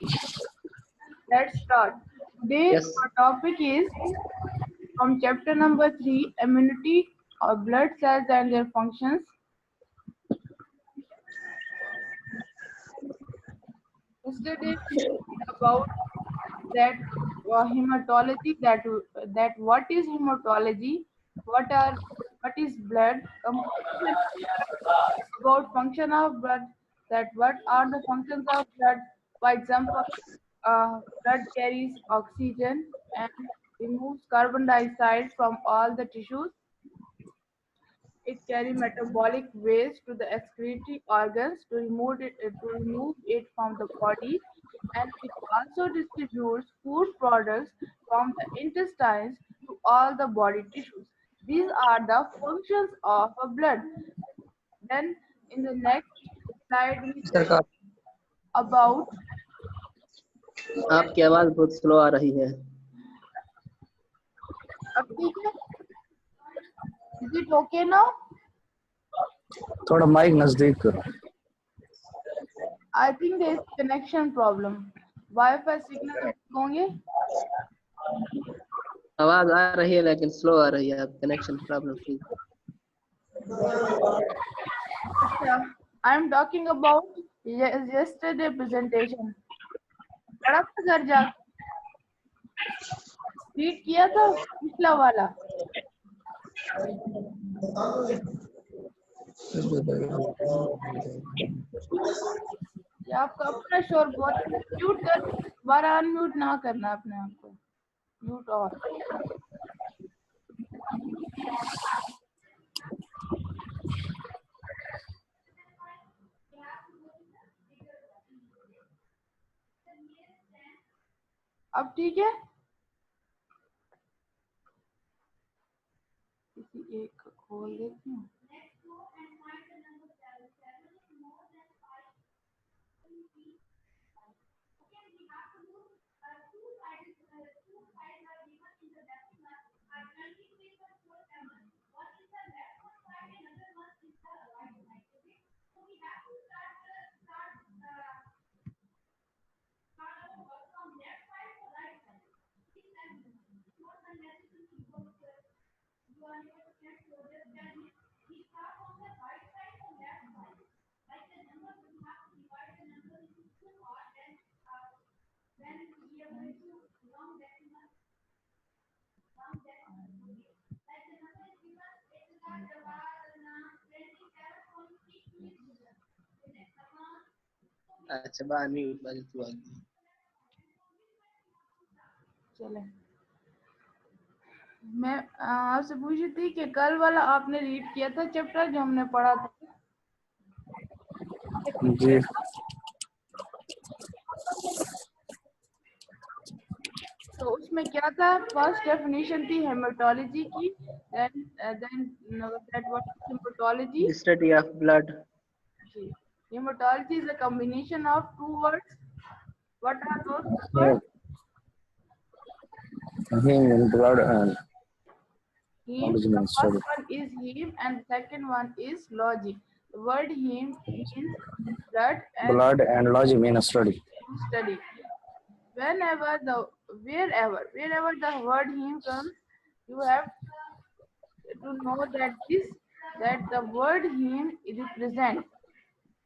Let's start. Today Yes. our topic is from chapter number 3, immunity of blood cells and their functions. Yesterday we studied about that hematology, that what is hematology, what is blood, composition of blood, about function of blood, that what are the functions of blood. For example, blood carries oxygen and removes carbon dioxide from all the tissues. It carries metabolic waste to the excretory organs to remove it from the body, and it also distributes food products from the intestines to all the body tissues. These are the functions of a blood. Then in the next slide we सरकार study about. आपकी आवाज बहुत slow आ रही है. अब ठीक है? Is it okay now? थोड़ा माइक नजदीक करो. I think there is connection problem. Wi-Fi signal weak होंगे. आवाज आ रही है लेकिन स्लो आ रही है. आप कनेक्शन प्रॉब्लम प्लीज. अच्छा, I am talking about yesterday presentation. पढ़ा था घर जाके? रीड किया था पिछला वाला? या आपका अपना शोर बहुत म्यूट कर, दोबारा अनम्यूट ना करना अपने आप को. Mute of. अब ठीक है? किसी एक को खोल देती हूँ. अच्छा बाहर म्यूट बाजू तू आ गई. चले, मैं आपसे पूछी थी कि कल वाला आपने रीड किया था चैप्टर जो हमने पढ़ा था. जी. तो उसमें क्या था? फर्स्ट डेफिनेशन थी हेमेटोलॉजी की. then that what is hematology? The study of blood. Hematology is a combination of two words. What are those words? Heme, blood and Heme. origin The and first study. one is heme and the second one is logic. The word heme means blood and Blood and logic mean study. study. Wherever the word heme comes, you have to know that the word heme represents.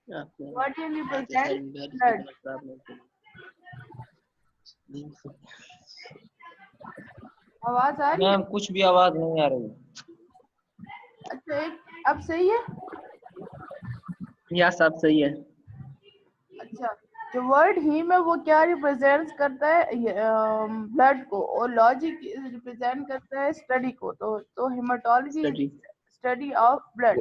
आपको What heme आपके side represents? में बैठ Blood. Signal problem. आवाज आ रही है? Ma'am कुछ भी आवाज नहीं आ रही. अच्छा, अब सही है? यह सब सही है. अच्छा, जो वर्ड हीम है वो क्या रिप्रेजेंट करता है? ब्लड को. और लॉजिक रिप्रेजेंट करता है स्टडी को. तो haematology study. Study of blood.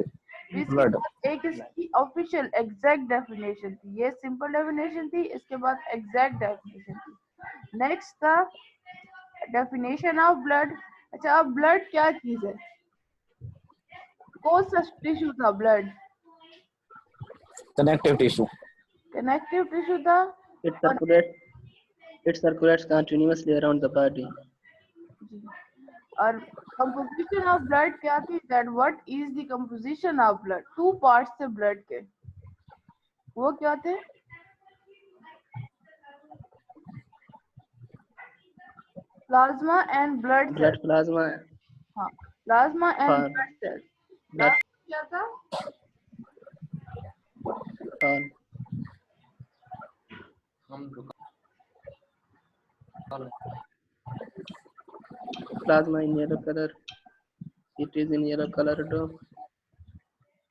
इसके Blood. बाद एक इसकी ऑफिशियल एग्जैक्ट डेफिनेशन थी. ये सिंपल डेफिनेशन थी, इसके बाद एग्जैक्ट डेफिनेशन थी. नेक्स्ट था डेफिनेशन ऑफ ब्लड. अच्छा, अब ब्लड क्या चीज है? कौन सा टिश्यू था blood? Connective tissue. Connective tissue था. It circulates continuously around the body. और कंपोजिशन ऑफ ब्लड क्या थी? That what is the composition of blood? Two parts थे ब्लड के. वो क्या थे? Plasma and blood blood cells. plasma हाँ, plasma and for blood cells. blood क्या था? for plasma in yellow color. It is in yellow color dome.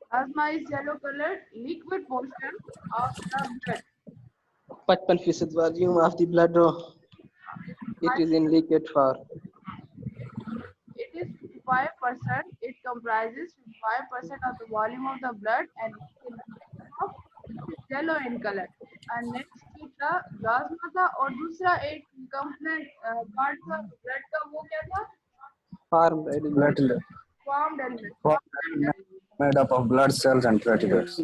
Plasma is yellow colored liquid portion of the blood. 55% volume of the blood it is in liquid form. It is 55%. It comprises 55% of the volume of the blood and it is yellow in color. And next था plasma था और दूसरा एक component part था blood का, वो क्या था? Formed element. Platelet. Formed element. Formed made up of blood cells and platelets.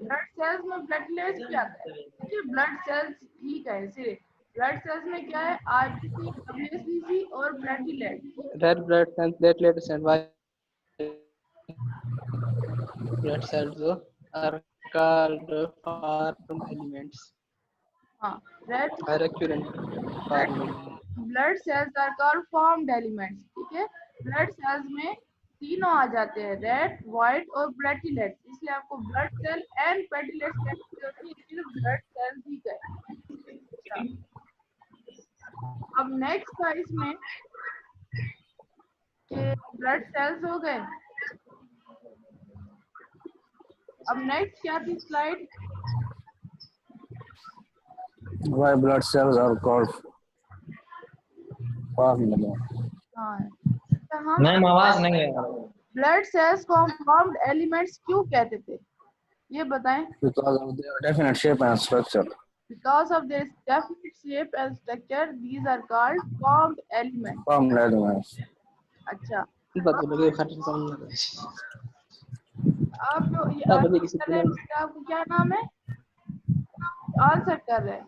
Blood cells में प्लेटलेट्स क्या आता है? देखिए ब्लड सेल्स ठीक है, सिर्फ ब्लड सेल्स में क्या है? आरबीसी, डब्ल्यूसीसी और platelet. Red blood cells, platelets, and white blood cells are called formed elements. हाँ, red Are recurrent formed elements. Blood cells are called formed elements. ठीक है, ब्लड सेल्स में तीनों आ जाते हैं, रेड, व्हाइट और प्लेटलेट्स, इसलिए आपको ब्लड सेल एंड प्लेटलेट्स कहते हैं, सिर्फ ब्लड सेल्स ही कहे। अच्छा, अब नेक्स्ट था इसमें कि ब्लड सेल्स हो गए। अब नेक्स्ट क्या थी slide? Why blood cells are called formed elements? हाँ, तो हम मैम आवाज नहीं आ रही। ब्लड सेल्स को हम फॉर्म्ड एलिमेंट्स क्यों कहते थे, ये बताएं? Because of their definite shape and structure. Because of their definite shape and structure, these are called formed elements. Formed elements. अच्छा, बदल गए खट्टे समझ आप जो ये अब आंसर किसी कर रहे हैं, बेटा आपको क्या नाम है? आंसर कर रहे हैं।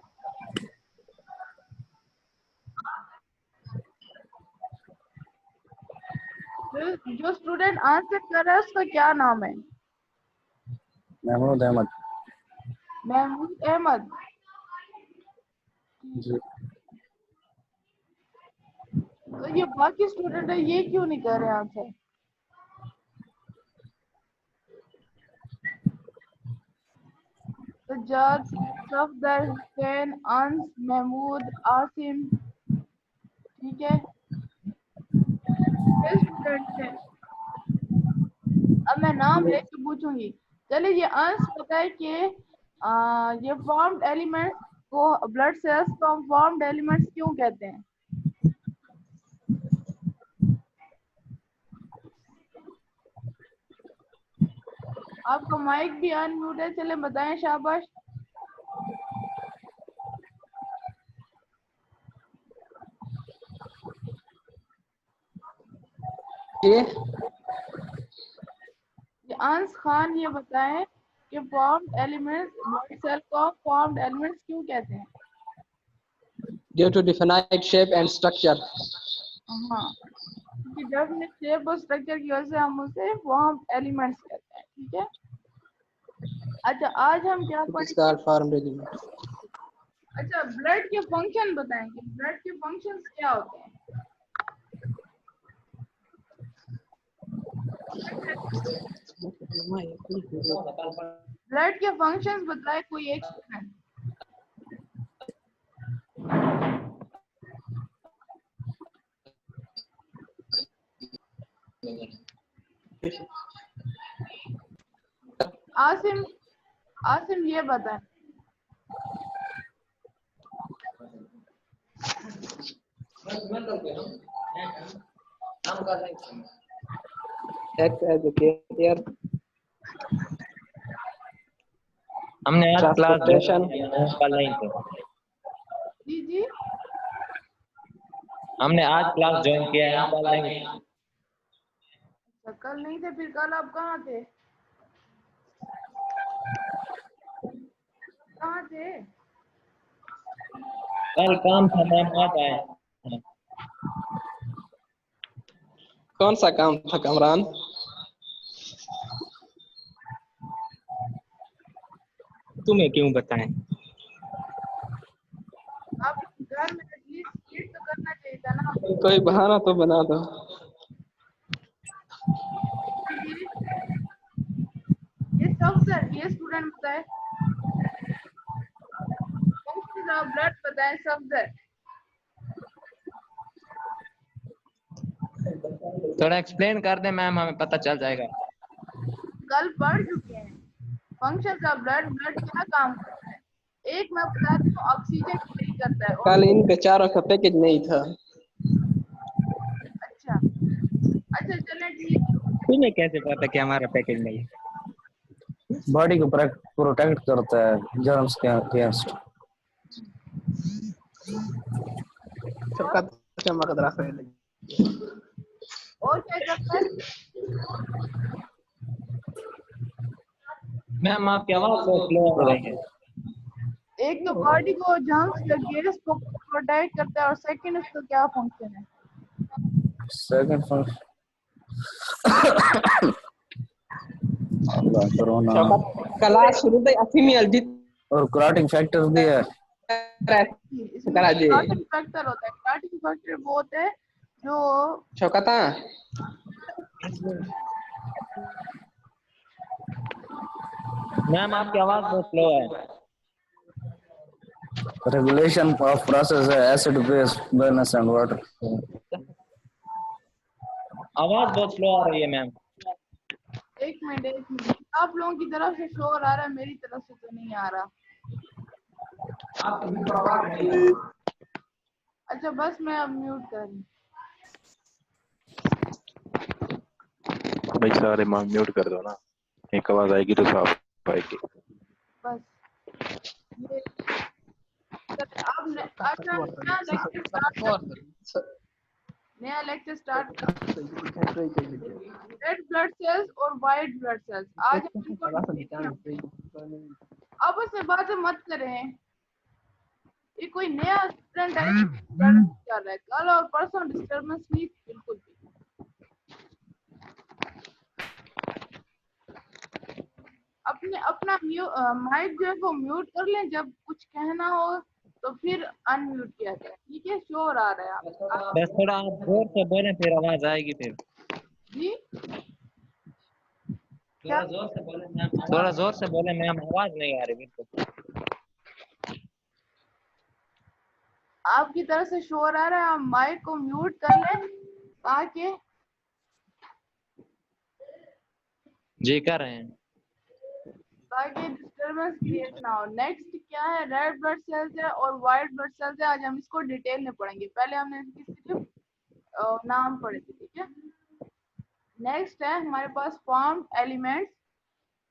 जो स्टूडेंट आंसर कर रहा है उसका क्या नाम है? Mahmood Ahmed. महमूद अहमद। जी। तो ये बाकी स्टूडेंट है, ये क्यों नहीं कर रहे आंसर? सज्जाद, सफदर, हुसैन, अंस, महमूद, आसिम। ठीक है, ये स्टूडेंट है। अब मैं नाम लेके पूछूंगी। चलिए, ये अंश पता है कि ये फॉर्म्ड एलिमेंट्स को, ब्लड सेल्स को हम फॉर्म्ड एलिमेंट्स क्यों कहते हैं? आपका माइक भी अनम्यूट है, चले बताएं, शाबाश। ये अंश खान ये बताएं कि फॉर्म्ड एलिमेंट्स, ब्लड सेल को फॉर्म्ड एलिमेंट्स क्यों कहते हैं? due to definite shape and structure. हाँ, क्योंकि डेफिनेट शेप और स्ट्रक्चर की वजह से हम उसे फॉर्म्ड एलिमेंट्स कहते हैं। ठीक है, अच्छा आज हम क्या It is पढ़ेंगे? called formed elements. अच्छा, ब्लड के फंक्शन बताएंगे, ब्लड के फंक्शंस क्या होते हैं? ब्लड के फंक्शंस बताए कोई एक स्टूडेंट। आसिम, आसिम ये बताएं। Act as a carrier, हमने आज क्लास transportation, कल नहीं थे। जी जी, हमने आज क्लास ज्वाइन किया है, कल नहीं थे। अच्छा, कल नहीं थे, फिर कल आप कहाँ थे? कहाँ थे? कल काम था, मैम आज आए। कौन सा काम था कमरान? तुम्हें क्यों बताएं? आप घर में एटलीस्ट रीड तो करना चाहिए था कोई बहाना तो बना दो। ये सफदर, ये स्टूडेंट बताए। फंक्शन ऑफ ब्लड बताए सफदर। थोड़ा एक्सप्लेन कर दे मैम, हमें पता चल जाएगा। कल पढ़ चुके हैं फंक्शन का। ब्लड ब्लड क्या काम करता है? एक मैं बताती हूँ, ऑक्सीजन कैरी करता है। और कल इन बेचारों का पैकेज नहीं था। अच्छा अच्छा, चलें ठीक है। तुम्हें कैसे पता कि हमारा पैकेज नहीं है? बॉडी को प्रोटेक्ट करता है जर्म्स के अगेंस्ट। सबका चमक रहा है। और क्या करता है? मैम आपकी आवाज बहुत स्लो आ रही है। एक तो बॉडी को जर्म्स या गैस को प्रोटेक्ट करता है, और सेकंड उसका क्या फंक्शन है? सेकंड फंक्शन कोरोना क्लास शुरू से अफीमियल दी और क्लॉटिंग फैक्टर भी है। इसमें करा जी क्लॉटिंग फैक्टर होता है। क्लॉटिंग फैक्टर वो होता है जो शौकता मैम आपकी आवाज बहुत स्लो है। रेगुलेशन ऑफ प्रोसेस है acid base balance and water. आवाज बहुत स्लो आ रही है मैम। एक मिनट, आप लोगों की तरफ से शोर आ रहा है, मेरी तरफ से तो नहीं आ रहा। अच्छा बस मैं अब म्यूट कर रही हूँ। भाई सारे मांग म्यूट कर दो ना, एक आवाज आएगी तो साफ आएगी। बस ये अब अच्छा नया lecture start red blood cells और वाइट ब्लड सेल्स। आज हम इनको आपस में बातें मत करें। ये कोई नया स्टूडेंट है कर रहा है। कल और परसों डिस्टर्बेंस नहीं बिल्कुल भी। अपने अपना माइक जो है वो म्यूट कर लें, जब कुछ कहना हो तो फिर अनम्यूट किया जाए। ठीक है, शोर आ रहा है आप बस थोड़ा आप जोर से बोलें फिर आवाज आएगी। फिर जी थोड़ा जोर से बोले मैम, थोड़ा जोर से बोले मैम, आवाज नहीं आ रही बिल्कुल। आपकी तरफ से शोर आ रहा है, आप माइक को म्यूट कर लें ताकि जी कर रहे हैं। डिस्टरबेंस क्रिएट ना हो। नेक्स्ट क्या है? रेड ब्लड सेल्स है और वाइट ब्लड सेल्स है। आज हम इसको डिटेल में पढ़ेंगे। पहले हमने इसकी सिर्फ नाम पढ़े थे। ठीक है, नेक्स्ट है हमारे पास फॉर्म एलिमेंट्स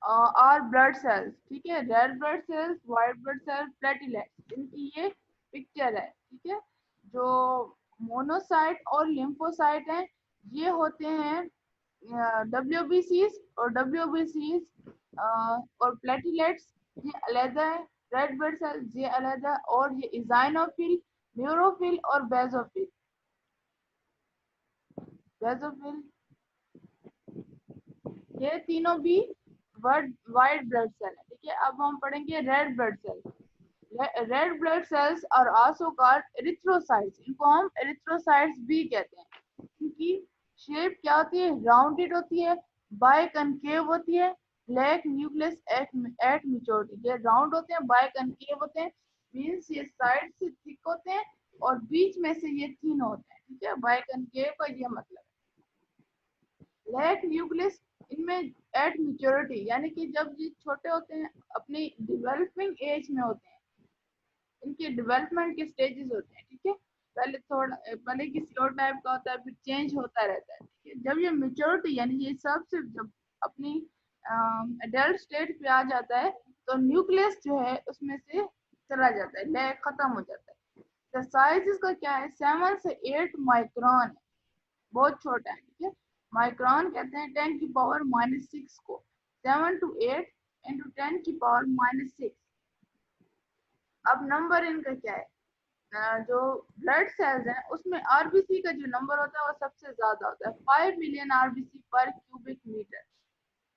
और ब्लड सेल्स। ठीक है, red blood sales, white blood cells, platelets, इनकी ये पिक्चर है। ठीक है, जो मोनोसाइट और लिम्फोसाइट हैं ये होते हैं WBCs, और WBCs और प्लेटलेट्स ये अलग है। रेड ब्लड सेल्स ये अलग है, और ये इजाइनोफिल, न्यूरोफिल और बेसोफिल। ये तीनों भी वाइट ब्लड सेल है। ठीक है, अब हम पढ़ेंगे red blood cell. Red blood cells और आल्सो कॉल्ड एरिथ्रोसाइट्स। इनको हम एरिथ्रोसाइट्स भी कहते हैं। इनकी शेप क्या होती है? राउंडेड होती है, बाइकनकेव होती है, लैक न्यूक्लियस एट मैच्योरिटी। ये राउंड होते हैं, बाइकनकेव होते हैं, मींस ये साइड से थिक होते हैं और बीच में से ये थिन होते हैं। ठीक है, बाइकनकेव का ये मतलब है। लैक न्यूक्लियस इनमें एट मैच्योरिटी, यानी कि जब ये छोटे होते हैं, अपनी डेवलपिंग एज में होते हैं, इनके डेवलपमेंट के स्टेजेस होते हैं। ठीक है, पहले किसी और टाइप का होता है, फिर चेंज होता रहता है। ठीक है, जब ये मैच्योरिटी यानी ये सबसे जब अपनी एडल्ट स्टेट पे आ जाता है तो न्यूक्लियस जो है उसमें से चला जाता है, लैक खत्म हो जाता है। साइज इसका क्या है? 7 से 8 माइक्रोन है, बहुत छोटा है। ठीक है, माइक्रोन कहते हैं 10⁻⁻6 को। 7 to 8 into 10⁻⁻6। अब नंबर इनका क्या है? जो ब्लड सेल्स हैं उसमें आरबीसी का जो नंबर होता है वो सबसे ज्यादा होता है, 5 मिलियन आरबीसी पर क्यूबिक मीटर।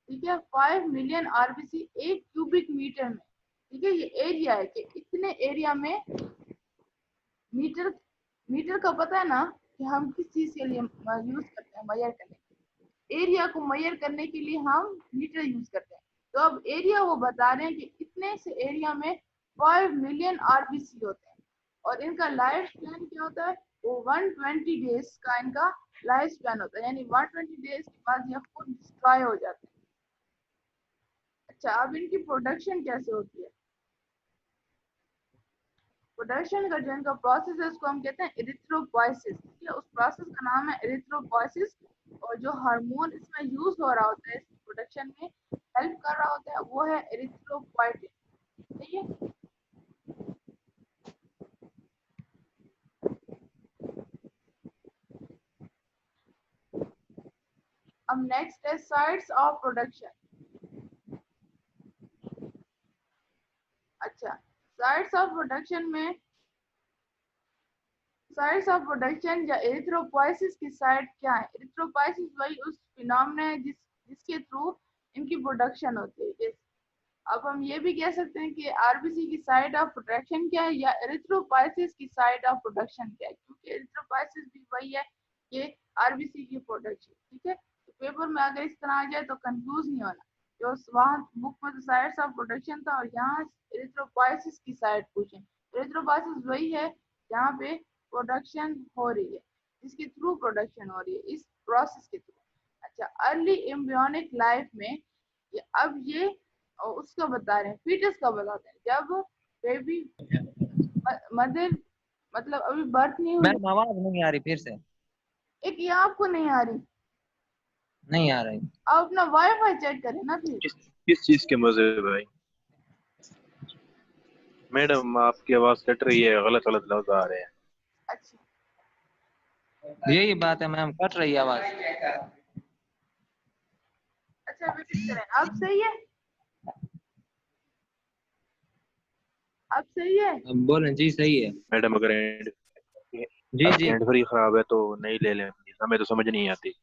ठीक है, 5 मिलियन आरबीसी एक क्यूबिक मीटर में। ठीक है, ये एरिया है कि इतने एरिया में मीटर का पता है ना? कि हम किस चीज के लिए यूज करते हैं मेजर करने के लिए। एरिया को मेजर करने के लिए हम मीटर यूज करते हैं। तो अब एरिया वो बता रहे हैं कि इतने से एरिया में 5 मिलियन आरबीसी होते हैं और इनका लाइफ स्पैन क्या होता है, वो 120 डेज का इनका लाइफ स्पैन होता है, यानी 120 डेज के बाद ये खुद डिस्ट्रॉय हो जाते हैं। अच्छा, अब इनकी प्रोडक्शन कैसे होती है? प्रोडक्शन का जो इनका प्रोसेस है उसको हम कहते हैं एरिथ्रोपोइसिस। ठीक है, उस प्रोसेस का नाम है एरिथ्रोपोइसिस। और जो हार्मोन इसमें यूज हो रहा होता है इस प्रोडक्शन में हेल्प कर रहा होता है वो है एरिथ्रोपोइटिन। सही है। अब नेक्स्ट है साइट्स ऑफ प्रोडक्शन। अच्छा, साइट्स ऑफ प्रोडक्शन में साइट्स ऑफ प्रोडक्शन या एरिथ्रोपोइसिस की साइट क्या है? एरिथ्रोपोइसिस वही उस फिनोमेना है जिसके थ्रू इनकी प्रोडक्शन होती है। अब हम ये भी कह सकते हैं कि आरबीसी की साइट ऑफ प्रोडक्शन क्या है या एरिथ्रोपोइसिस की साइट ऑफ प्रोडक्शन क्या है, क्योंकि एरिथ्रोपोइसिस भी वही है कि आरबीसी की प्रोडक्शन। ठीक है, तो पेपर में अगर इस तरह आ जाए तो कंफ्यूज नहीं होना। जो वहाँ बुक में तो साइट्स ऑफ प्रोडक्शन था और यहाँ एरिथ्रोपोइसिस की साइट पूछे। एरिथ्रोपोइसिस वही है जहाँ पे प्रोडक्शन हो रही है, जिसके थ्रू प्रोडक्शन हो रही है, इस प्रोसेस के थ्रू। अच्छा, अर्ली एम्ब्रियोनिक लाइफ में अब ये और उसका बता रहे हैं, फीटस का बताते हैं, जब बेबी मदर मतलब अभी बर्थ नहीं हुई। मैम आवाज नहीं आ रही फिर से। एक ये आपको नहीं आ रही, नहीं आ रही। आप अपना वाईफाई चेक करें ना फिर। किस चीज के मजे भाई? मैडम आपकी आवाज कट रही है, गलत गलत लफ्ज आ रहे हैं। अच्छा, यही बात है मैम, कट रही है आवाज। अच्छा विजिट करें। अब सही है, अब सही है। अब बोले जी सही है। मैडम अगर जी जी। हैंड फ्री खराब है तो नहीं ले लें please, हमें तो समझ नहीं आती।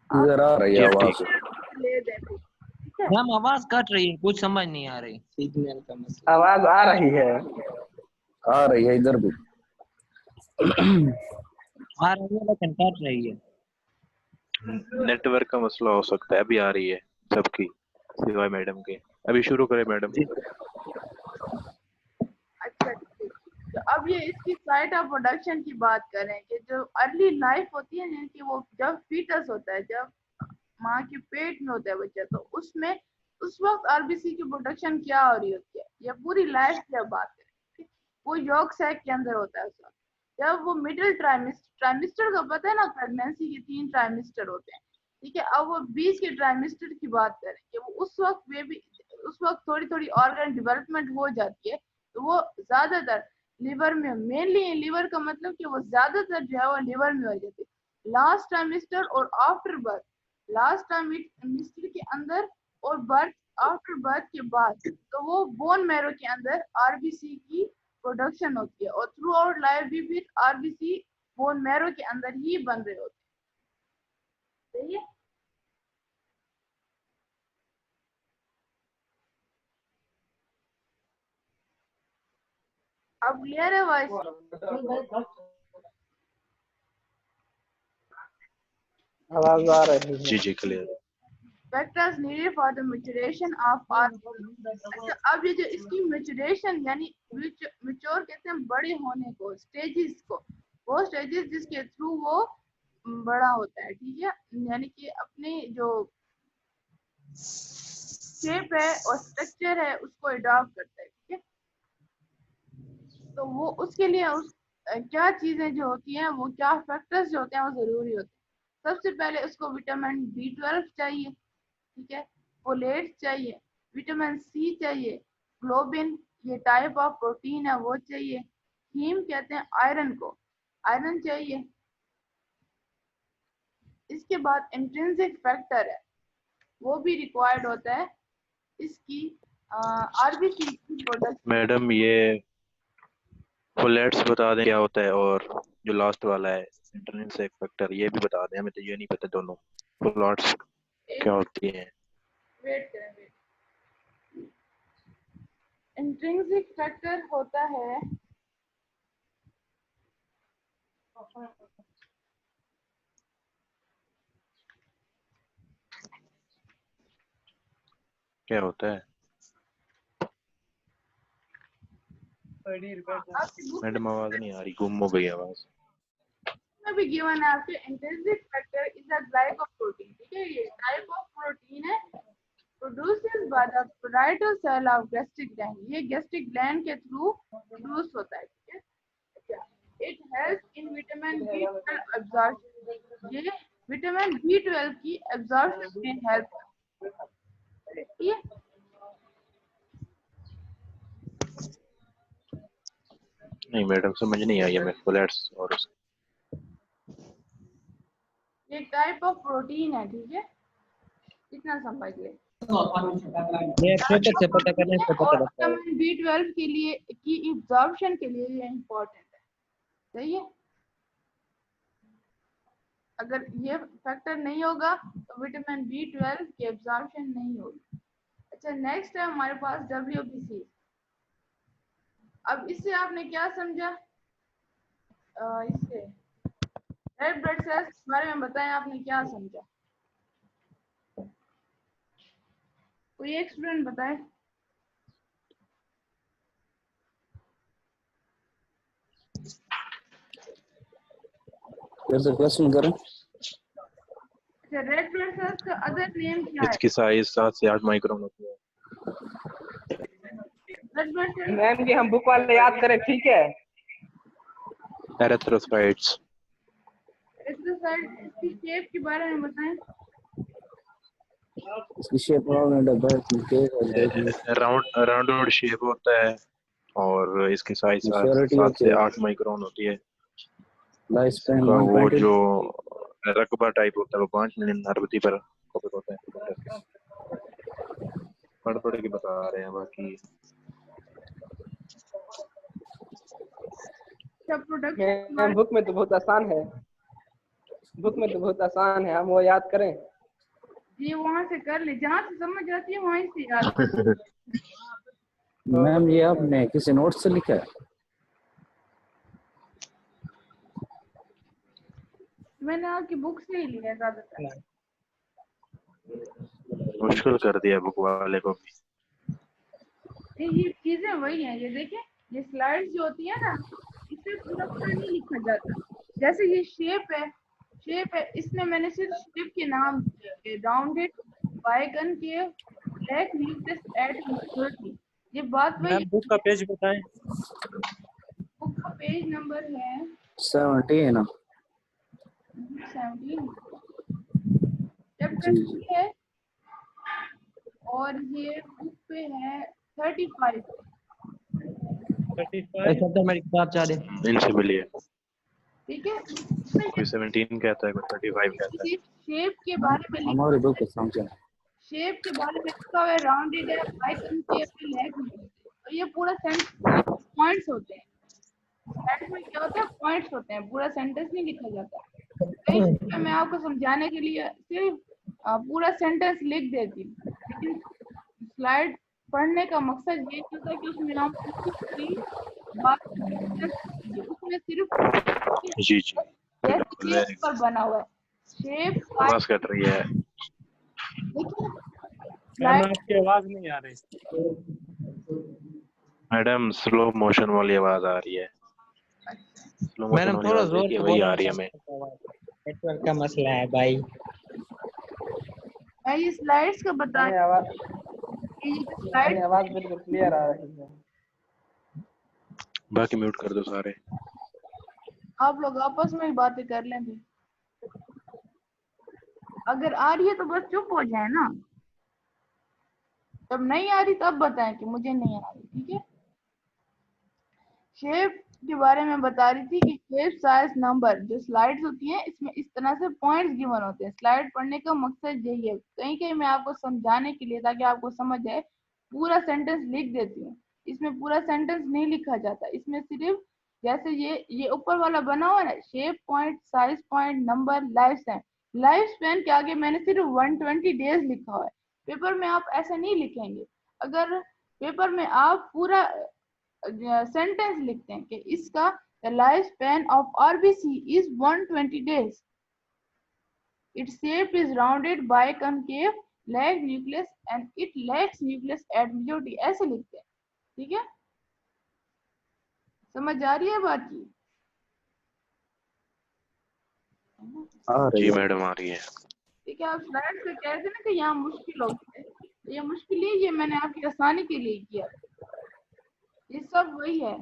आप इधर आ रही है जी अब आवाज। ठीक है। ले दें फिर। ठीक है, मैम आवाज कट रही है, कुछ समझ नहीं आ रही। सिग्नल का मसला। आवाज आ रही है। आ रही है इधर भी। आ रही है लेकिन कट रही है। नेटवर्क का मसला हो सकता है, अभी आ रही है सबकी सिवाय मैडम के। अभी शुरू करें मैडम। अच्छा ठीक। तो अब ये इसकी साइट ऑफ प्रोडक्शन की बात करें कि जो अर्ली लाइफ होती है जिनकी, वो जब फीटस होता है, जब माँ के पेट में होता है बच्चा, तो उसमें उस वक्त आरबीसी की प्रोडक्शन क्या हो रही होती है, या पूरी लाइफ की अब बात करें, वो यॉर्क सैक के अंदर होता है उस वक्त। जब वो मिडिल ट्राइमिस्टर का पता है ना, प्रेगनेंसी के 3 ट्राइमिस्टर होते हैं। ठीक है, अब वो बीच के ट्राइमिस्टर की बात करें कि वो उस वक्त थोड़ी थोड़ी ऑर्गन डेवलपमेंट हो जाती है। तो वो ज्यादातर लिवर में, मेनली लिवर का मतलब कि वो ज्यादातर जो है वो लिवर में हो जाती है लास्ट ट्राइमिस्टर और आफ्टर बर्थ। लास्ट ट्राइमिस्टर के अंदर और बर्थ, आफ्टर बर्थ के बाद, तो वो बोन मैरो के अंदर आरबीसी की प्रोडक्शन होती है और थ्रू आउट लाइफ भी फिर आरबीसी बोन मैरो के अंदर ही बन रहे होते हैं। सही है। अब क्लियर है वॉइस? आवाज आ रही है। जी जी clear. Factors needed for the maturation of RBC। अच्छा, अब ये जो इसकी मेचुरेशन यानी मेच्योर कहते हैं बड़े होने को, स्टेजेस को, वो स्टेजेस जिसके थ्रू वो बड़ा होता है। ठीक है, यानी कि अपने जो शेप है और स्ट्रक्चर है उसको अडॉप्ट करता है। ठीक है, तो वो उसके लिए क्या चीजें जो होती हैं, वो क्या फैक्टर्स जो होते हैं वो जरूरी होते हैं। सबसे पहले उसको विटामिन B12 चाहिए। ठीक है, फोलेट चाहिए, विटामिन सी चाहिए, ग्लोबिन ये टाइप ऑफ प्रोटीन है वो चाहिए, हीम कहते हैं आयरन को, आयरन चाहिए। इसके बाद इंट्रिंसिक फैक्टर है वो भी रिक्वायर्ड होता है इसकी आरबीसी की प्रोडक्शन। मैडम ये फोलेट्स बता दें क्या होता है, और जो लास्ट वाला है इंटरनेट फैक्टर ये भी बता दें, हमें तो ये नहीं पता दोनों फोलेट्स क्या होती हैं। वेट करें, वेट। इंट्रिंसिक फैक्टर होता है क्या होता है? आपकी बुक मैडम आवाज नहीं आ रही, गुम हो गई आवाज। में भी गिवन है आपके intrinsic factor is a glycoprotein. ठीक है, ये टाइप ऑफ प्रोटीन है produces by the parietal cell of gastric gland. ये गैस्ट्रिक ग्लैंड के थ्रू प्रोड्यूस होता है। ठीक है, अच्छा, it helps in vitamin B12 absorption. ये विटामिन B12 की एब्जॉर्प्शन में हेल्प करती है। नहीं मैडम समझ नहीं आई है मेरे को। लेट्स और ये टाइप ऑफ प्रोटीन है। ठीक है, इतना समझ ले। ये पेपर से पता करने से पता और लगता है। विटामिन B12 के लिए की एब्जॉर्प्शन के लिए ये इम्पोर्टेंट है। सही है, अगर ये फैक्टर नहीं होगा तो विटामिन B12 की एब्जॉर्प्शन नहीं होगी। अच्छा, नेक्स्ट है हमारे पास WBC। अब इससे आपने क्या समझा? इससे रेड ब्लड सेल्स के बारे में बताएं, आपने क्या समझा? कोई एक स्टूडेंट बताए। फिर से क्वेश्चन करें। अच्छा, रेड ब्लड सेल्स का अदर नेम क्या है? इसकी साइज 7 से 8 माइक्रोन होती है। रेड ब्लड सेल्स मैम जी हम बुक वाले याद करें, ठीक है? एरिथ्रोसाइट्स। एक्सरसाइज, इसकी शेप के बारे में बताएं। इसकी शेप राउंड है, राउंड शेप होता है और इसकी साइज मैच्योरिटी 7 होती से है, 8 माइक्रोन होती है। लाइफ स्पैन का वो 120। जो रकबा टाइप होता है वो 5 मिलियन अरबती पर कवर होता है। पढ़ के बता रहे हैं बाकी। सब प्रोडक्शन मैम बुक में तो बहुत आसान है, बुक में तो बहुत आसान है, हम वो याद करें। ये वहां से कर ले, जहाँ से समझ आती है वहीं से याद कर। मैम ये आपने किसी नोट से लिखा है? मैंने आपकी बुक से ही लिया ज्यादातर। मुश्किल कर दिया बुक वाले को भी। ये चीजें वही हैं। ये देखें, ये स्लाइड्स जो होती है ना, इससे पूरा पूरा नहीं लिखा जाता। जैसे ये शेप है, इसमें मैंने सिर्फ शेप के नाम दिए, राउंडेड बाइकन के ब्लैक न्यूक्लियस एट मैच्योरिटी। ये बात वही। मैम बुक का पेज बताएं। बुक का पेज नंबर है 17 17, चैप्टर जी 3 है, और ये बुक पे है 35। 35 ऐसा तो मेरी किताब चाह रहे। इनसे मिलिए। ठीक है, कोई 17 कहता है, कोई 35 कहता है। शेप के बारे में लिखा, हमारे बुक को समझा। शेप के बारे में लिखा हुआ है राउंडेड है, बाइकनकेव लेग में। तो ये पूरा सेंटेंस पॉइंट्स होते हैं। स्लाइड में क्या होता है? पॉइंट्स होते हैं, पूरा सेंटेंस नहीं लिखा जाता। कई जगह मैं आपको समझाने के लिए सिर्फ पूरा सेंटेंस लिख देती हूँ, लेकिन स्लाइड पढ़ने का मकसद ये होता है कि उसमें हम पूरी बात उसमें सिर्फ जी जी जैसे ये ऊपर बना हुआ है शेप आवाज कट रही है। देखिए मैम स्लाइड। आपकी आवाज नहीं आ रही। मैडम स्लो मोशन वाली आवाज आ रही है। स्लो मोशन मैडम वाली थोड़ा आवाज जोर देखिए से वही बोलो। आ रही है हमें। नेटवर्क का मसला है भाई। मैं ये स्लाइड्स का बता हमें आवाज ये हमें स्लाइड आवाज बिल्कुल क्लियर आ रही है। बाकी म्यूट कर दो सारे। आप लोग आपस में ही बातें कर लें फिर। अगर आ रही है तो बस चुप हो जाए ना, जब नहीं आ रही तब बताएं कि मुझे नहीं आ रही। ठीक है, शेप के बारे में बता रही थी कि शेप साइज नंबर जो स्लाइड्स होती हैं इसमें इस तरह से पॉइंट्स गिवन होते हैं। स्लाइड पढ़ने का मकसद यही है। कहीं कहीं मैं आपको समझाने के लिए ताकि आपको समझ आए पूरा सेंटेंस लिख देती हूँ। इसमें पूरा सेंटेंस नहीं लिखा जाता, इसमें सिर्फ जैसे ये ऊपर वाला बना हुआ है ना, shape point, size point, number, life span. Life span के आगे मैंने सिर्फ 120 डेज लिखा हुआ है। पेपर में आप ऐसा नहीं लिखेंगे। अगर पेपर में आप पूरा सेंटेंस लिखते हैं कि इसका The lifespan of RBC is 120 days. Its shape is rounded biconcave, lacks nucleus and it lacks nucleus at majority. ऐसे लिखते हैं, ठीक है? समझ आ रही है बात की? आ रही जी है। मैडम आ रही है। ठीक है, आप स्लाइड से कह रहे थे ना कि यहाँ मुश्किल होगी, तो ये मुश्किल है, ये मैंने आपकी आसानी के लिए किया। ये सब वही है,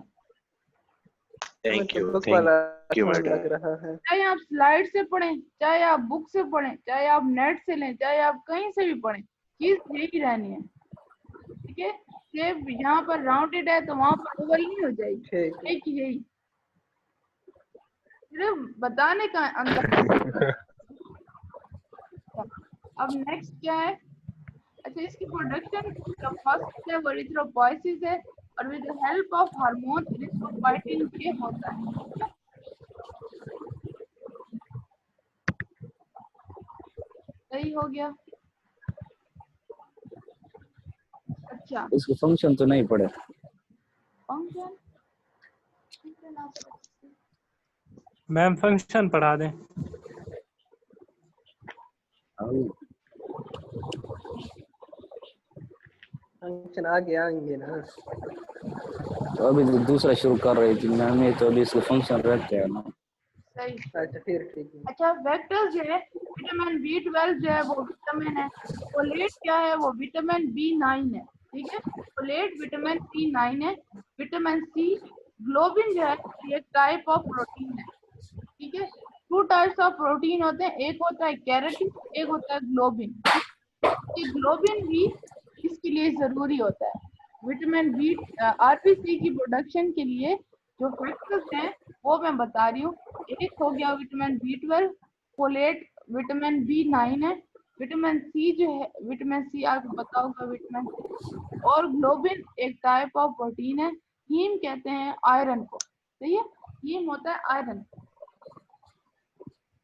थैंक यू बुक वाला आसान मैडम। लग रहा है। चाहे आप स्लाइड से पढ़ें, चाहे आप बुक से पढ़ें, चाहे आप नेट से लें, चाहे आप कहीं से भी पढ़ें, चीज यही रहनी है, ठीक है? शेप यहाँ पर राउंडेड है तो वहां पर ओवल नहीं हो जाएगी, ठीक है। एक यही सिर्फ बताने का अंदर। अब नेक्स्ट क्या है? अच्छा, इसकी प्रोडक्शन का फर्स्ट है वो एरिथ्रोपोइसिस है और with the help of hormone erythropoietin के होता है। सही हो गया। अच्छा, इसके फंक्शन तो नहीं पढ़े। फंक्शन मैम फंक्शन पढ़ा दें। फंक्शन आगे आएंगे ना। तो अभी तो दूसरा शुरू कर रही थी मैम, ये तो अभी इसके फंक्शन रहते हैं ना। सही। अच्छा फिर ठीक है। अच्छा, वेक्टर्स जो है विटामिन B12 जो है वो विटामिन है, फोलेट क्या है वो विटामिन B9 है, ठीक है? फोलेट विटामिन B9 है। विटामिन C, ग्लोबिन जो है ये एक टाइप ऑफ प्रोटीन है, ठीक है? 2 टाइप्स ऑफ प्रोटीन होते हैं, एक होता है केराटिन, एक होता है ग्लोबिन। ये ग्लोबिन भी इसके लिए जरूरी होता है। विटामिन बी आरबीसी की प्रोडक्शन के लिए जो फैक्टर्स हैं वो मैं बता रही हूँ। एक हो गया vitamin B12, folate vitamin B9 है, विटामिन सी जो है, विटामिन सी आपको पता होगा विटामिन सी, और ग्लोबिन एक टाइप ऑफ प्रोटीन है। हीम कहते हैं आयरन को, सही है? हीम होता है आयरन।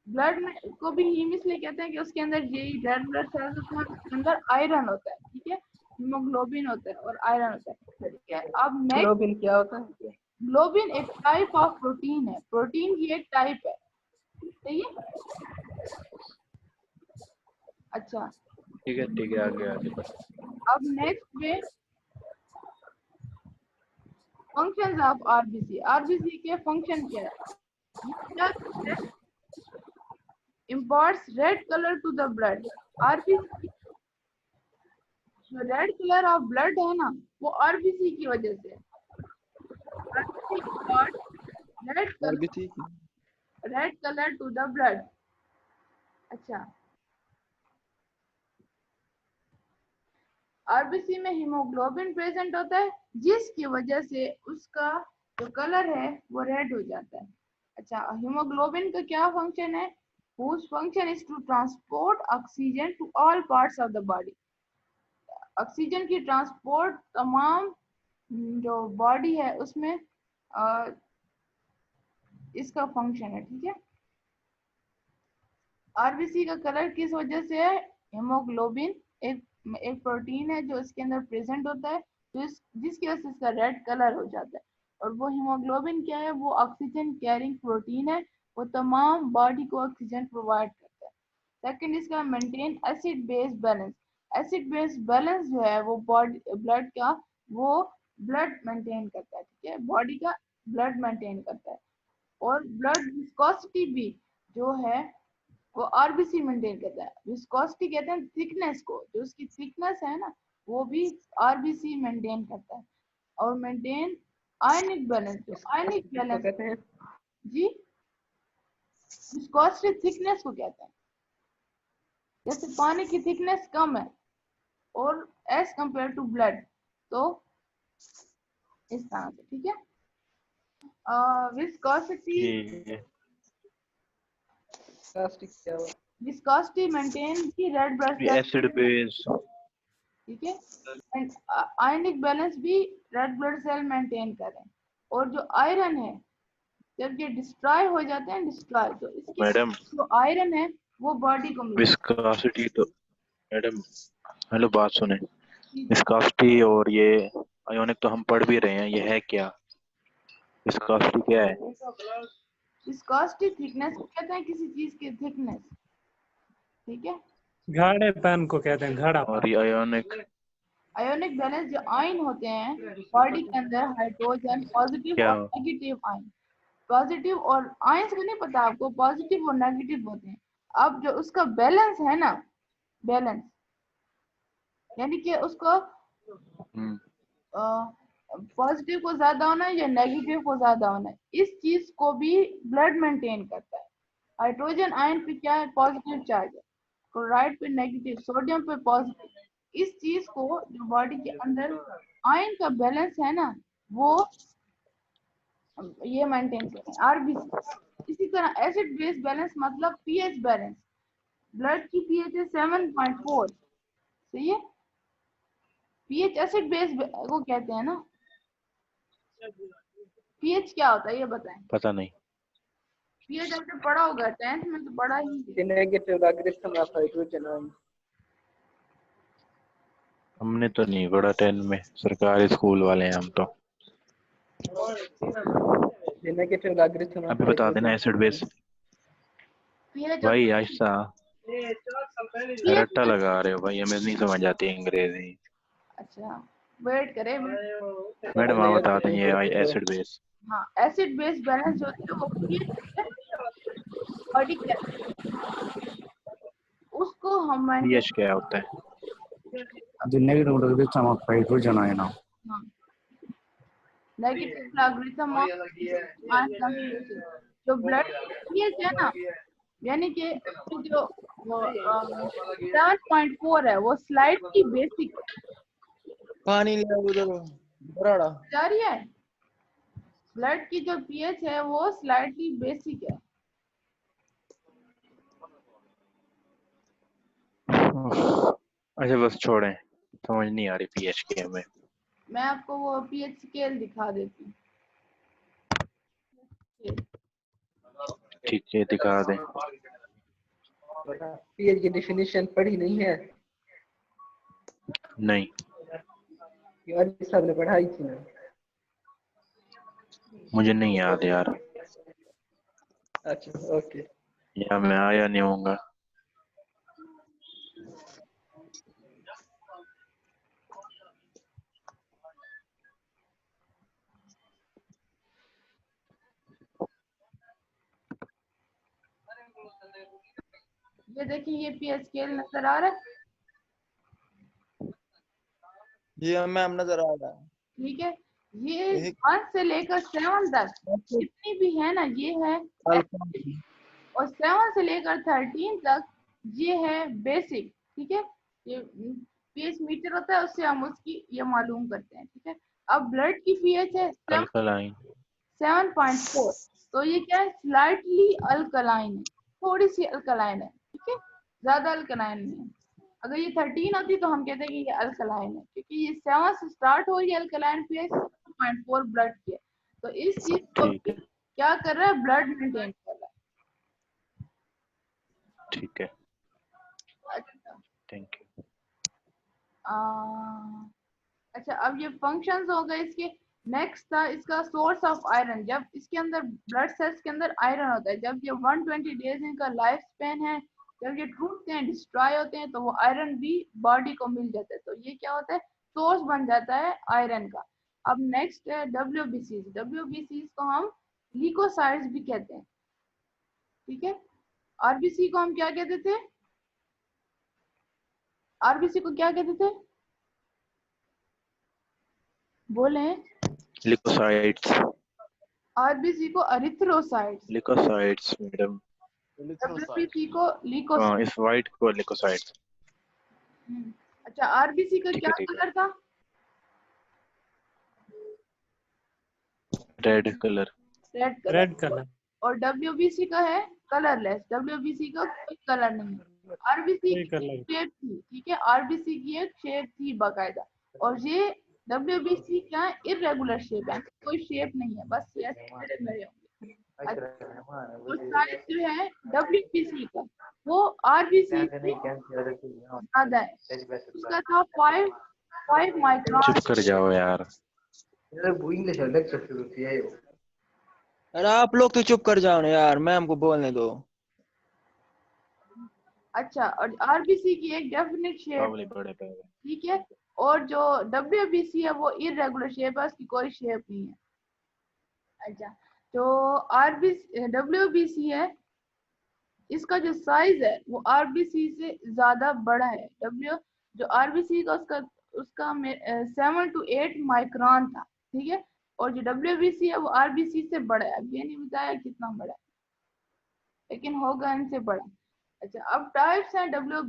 ब्लड में को भी हीम इसलिए कहते हैं कि उसके अंदर यही रेड ब्लड सेल्स होते हैं, उसके अंदर आयरन होता है, ठीक है? हीमोग्लोबिन होता है और आयरन होता है, ठीक है? अब नेक्स्ट, ग्लोबिन क्या होता है? ग्लोबिन एक टाइप ऑफ प्रोटीन है, प्रोटीन की एक टाइप है, सही है? अच्छा, ठीक है आगे आगे। अब नेक्स्ट में फंक्शंस ऑफ आरबीसी। आरबीसी के फंक्शन क्या है? imparts red color to the blood। RBC जो रेड कलर ऑफ ब्लड है ना वो आरबीसी की वजह से red colour to the blood. अच्छा, आरबीसी में हीमोग्लोबिन प्रेजेंट होता है जिसकी वजह से उसका जो कलर है वो रेड हो जाता है। अच्छा, हीमोग्लोबिन का क्या फंक्शन है? whose function is to transport oxygen to all parts of the body। Oxygen की ट्रांसपोर्ट तमाम जो बॉडी है उसमें इसका फंक्शन है, ठीक है? आरबीसी का कलर किस वजह से है? हीमोग्लोबिन एक प्रोटीन है जो इसके अंदर प्रेजेंट होता है, तो जिसकी वजह से इसका रेड कलर हो जाता है। और वो हीमोग्लोबिन क्या है? वो ऑक्सीजन कैरिंग प्रोटीन है, वो तमाम बॉडी को ऑक्सीजन प्रोवाइड करता है। सेकंड इसका maintain acid base balance. Acid base balance जो है वो बॉडी ब्लड का वो ब्लड मेंटेन करता है, ठीक है? बॉडी का ब्लड मेंटेन करता है। और ब्लड विस्कोसिटी भी जो है वो आरबीसी मेंटेन करता है। विस्कोसिटी कहते हैं थिकनेस को, जो उसकी थिकनेस है ना वो भी आरबीसी मेंटेन करता है। और maintain ionic balance. Ionic balance कहते हैं जी, विस्कोसिटी थिकनेस को कहते हैं। जैसे पानी की थिकनेस कम है और एज कंपेयर टू ब्लड, तो इस तरह से, ठीक है? विस्कोसिटी क्या हुआ? विस्कोसिटी मेंटेन की red blood cell, acid base. ठीक है? एंड आयनिक बैलेंस भी रेड ब्लड सेल मेंटेन करें। और जो आयरन है जब ये डिस्ट्रॉय हो जाते हैं, डिस्ट्रॉय, तो इसके मैडम जो आयरन है वो बॉडी को मिलता विस्कोसिटी तो मैडम हेलो बात सुने। है। विस्कोसिटी और ये आयोनिक तो हम पढ़ भी रहे हैं, ये है क्या? विस्कोसिटी क्या है? विस्कोसिटी थिकनेस को कहते हैं किसी चीज की थिकनेस, ठीक है। गाढ़े पैन को कहते हैं, गाढ़ा और पैन। ये आयोनिक आयोनिक बैलेंस जो आयन होते हैं बॉडी के अंदर, हाइड्रोजन पॉजिटिव क्या? और नेगेटिव आयन, पॉजिटिव और आयंस को नहीं पता आपको, पॉजिटिव और नेगेटिव होते हैं। अब जो उसका बैलेंस है ना, बैलेंस यानी कि उसको पॉजिटिव को ज्यादा होना है या नेगेटिव को ज्यादा होना है, इस चीज को भी ब्लड मेंटेन करता है। हाइड्रोजन आयन पे क्या है, पॉजिटिव चार्ज है, क्लोराइड पे नेगेटिव, सोडियम पे पॉजिटिव। इस चीज को जो बॉडी के अंदर आयन का बैलेंस है ना, वो ये मेंटेन करते हैं आरबीसी। इसी तरह एसिड बेस बैलेंस मतलब पीएच बैलेंस, ब्लड की पीएच है 7.4, सही है। पीएच एसिड बेस को कहते हैं ना। पीएच क्या होता है ये बताएं। पता नहीं। पीएच आपने पढ़ा होगा 10th में, तो पढ़ा ही है। Negative logarithm of hydrogen ion. हमने तो नहीं पढ़ा 10 में, सरकारी स्कूल वाले हैं हम तो। नेगेटिव लॉगरिथम ऑफ अभी बता देना एसिड बेस। पीएच भाई आयशा रट्टा लगा रहे हो भाई, हमें नहीं समझ आती अंग्रेजी। अच्छा वेट करें। मैडम आप बता दें ये एसिड बेस। हाँ, एसिड बेस बैलेंस जो होता है वो पीएच बॉडी के उसको हम पीएच क्या होता है? The negative logarithm of hydrogen ion. Negative logarithm of जो ब्लड पीएच है ना, यानी कि जो 7.4 है वो स्लाइटली बेसिक पानी ले उधर बराड़ा। जा रही है। ब्लड की जो पीएच है वो स्लाइटली बेसिक है। अच्छा बस छोड़ें, समझ नहीं आ रही पीएच की हमें। मैं आपको वो पीएच स्केल दिखा देती हूँ। ठीक है दिखा दें। पीएच की डेफिनेशन पढ़ी नहीं है नहीं यार, इस साहब ने पढ़ाई थी ना। मुझे नहीं याद यार, अच्छा ओके। या मैं आया नहीं होऊंगा। ये देखिए ये पीएच स्केल नजर आ रहा है, ये मैम नजर आ रहा है। ठीक है। ये 1 से लेकर 7 तक जितनी भी है ना ये है, और 7 से लेकर 13 तक ये है बेसिक, ठीक है। ये पीएच मीटर होता है, उससे हम उसकी ये मालूम करते हैं, ठीक है। अब ब्लड की पीएच है अल्कलाइन 7.4, तो ये क्या है, स्लाइटली अल्कलाइन है, थोड़ी सी अल्कलाइन है, ठीक है, ज्यादा अल्कलाइन नहीं है। अगर ये 13 होती तो हम कहते हैं कि ये अल्कलाइन है, क्योंकि ये 7 से स्टार्ट हो रही है अल्कलाइन पीएच 7.4 ब्लड की है। तो इस चीज को ठीक है क्या कर रहा है, ब्लड मेंटेन कर रहा है। ठीक है अच्छा थैंक यू। अच्छा अब ये फंक्शंस हो गए इसके। नेक्स्ट था इसका सोर्स ऑफ आयरन। जब इसके अंदर ब्लड सेल्स के अंदर आयरन होता है, जब ये 120 डेज इनका लाइफ स्पेन है, जब ये टूटते हैं डिस्ट्रॉय होते हैं तो वो आयरन भी बॉडी को मिल जाता है, तो ये क्या होता है, सोर्स बन जाता है आयरन का। अब नेक्स्ट है डब्ल्यूबीसीज। डब्ल्यूबीसीज को हम ल्यूकोसाइट्स भी कहते हैं, ठीक है। आरबीसी को हम क्या कहते थे, आरबीसी को क्या कहते थे, बोले। लिकोसाइट्स आरबीसी को अरिथ्रोसाइट्स, लिकोसाइट्स मैडम। डब्ल्यूबीसी को हाँ ल्यूकोसाइट्स। इस वाइट को लिकोसाइट्स। अच्छा आरबीसी का ठीक क्या है ठीक है। कलर था, red colour. Red colour. Red colour. और डब्ल्यूबीसी का है कलरलेस, डब्ल्यूबीसी का कोई कलर नहीं है। आरबीसी कोई की कलर। शेप थी, ठीक है, आरबीसी की एक शेप थी बाकायदा, और ये डब्ल्यूबीसी क्या इर्रेगुलर शेप है, कोई शेप नहीं है, बस ये ऐसे रहे होंगे। और साइज जो है डब्ल्यूबीसी का वो आरबीसी से ज्यादा है, उसका था 5 माइक्रोन। चुप कर जाओ यार। वो इंग्लिश लेक्चर शुरू किया है। अरे आप लोग तो चुप कर जाओ ना यार, मैम को बोलने दो। अच्छा, और आरबीसी की एक डेफिनेट शेप, काबली बड़े पे ठीक है, और जो डब्ल्यूबीसी है वो इरेगुलर शेप है, उसकी कोई शेप नहीं है। अच्छा, तो आरबीसी डब्ल्यूबीसी है, इसका जो साइज है वो आरबीसी से ज्यादा बड़ा है। डब्ल्यू जो आरबीसी का उसका 7 to 8 माइक्रोन था, ठीक है, और जो डब्ल्यूबीसी है वो आरबीसी से बड़ा है। अब ये नहीं बताया कितना बड़ा है, लेकिन होगा इनसे बड़ा। अच्छा, अब टाइप्स हैं डब्ल्यू